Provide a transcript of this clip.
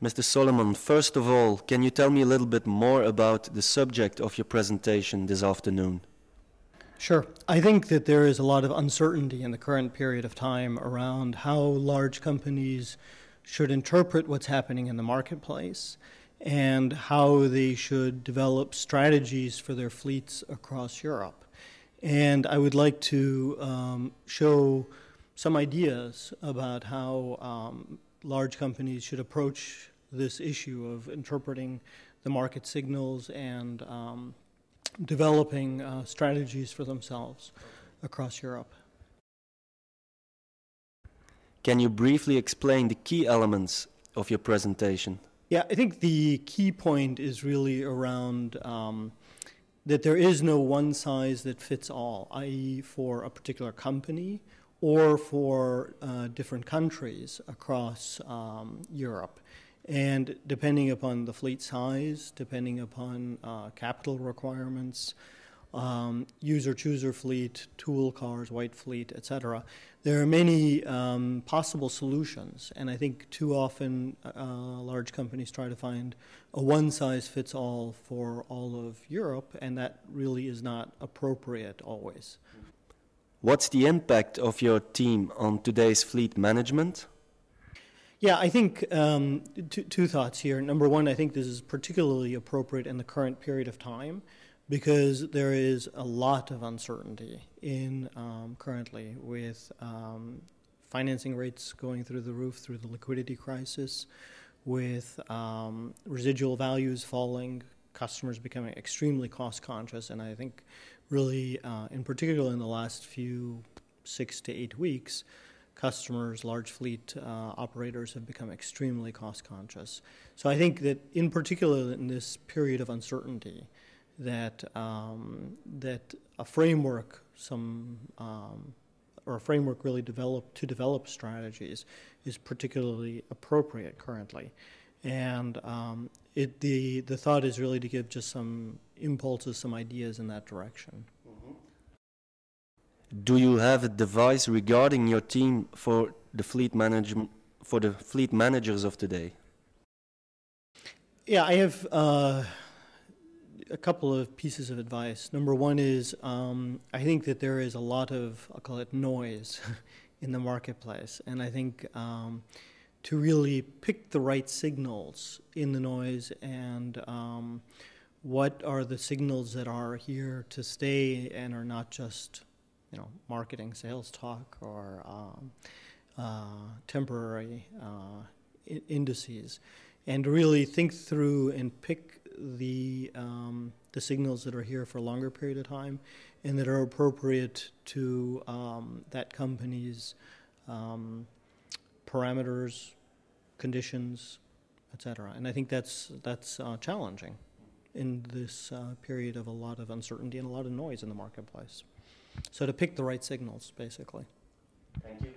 Mr. Soliman, first of all, can you tell me a little bit more about the subject of your presentation this afternoon? Sure. I think that there is a lot of uncertainty in the current period of time around how large companies should interpret what's happening in the marketplace and how they should develop strategies for their fleets across Europe. And I would like to show some ideas about how large companies should approach this issue of interpreting the market signals and developing strategies for themselves across Europe. Can you briefly explain the key elements of your presentation? Yeah, I think the key point is really around that there is no one size that fits all, i.e. for a particular company or for different countries across Europe. And depending upon the fleet size, depending upon capital requirements, user-chooser fleet, tool cars, white fleet, etc., there are many possible solutions. And I think too often large companies try to find a one-size-fits-all for all of Europe, and that really is not appropriate always. What's the impact of your team on today's fleet management? Yeah, I think two thoughts here. Number one, I think this is particularly appropriate in the current period of time because there is a lot of uncertainty in currently with financing rates going through the roof through the liquidity crisis, with residual values falling, customers becoming extremely cost conscious, and I think really in particular in the last few 6 to 8 weeks, customers, large fleet operators have become extremely cost conscious. So I think that in particular in this period of uncertainty that that a framework or a framework really develop strategies is particularly appropriate currently. And the thought is really to give just some impulses, some ideas in that direction. Do you have advice regarding your team for the fleet management, for the fleet managers of today? Yeah, I have a couple of pieces of advice. Number one is I think that there is a lot of, I'll call it noise in the marketplace. And I think to really pick the right signals in the noise and what are the signals that are here to stay and are not just marketing, sales talk, or temporary indices, and really think through and pick the signals that are here for a longer period of time and that are appropriate to that company's parameters, conditions, etc. And I think that's challenging in this period of a lot of uncertainty and a lot of noise in the marketplace. So to pick the right signals, basically. Thank you.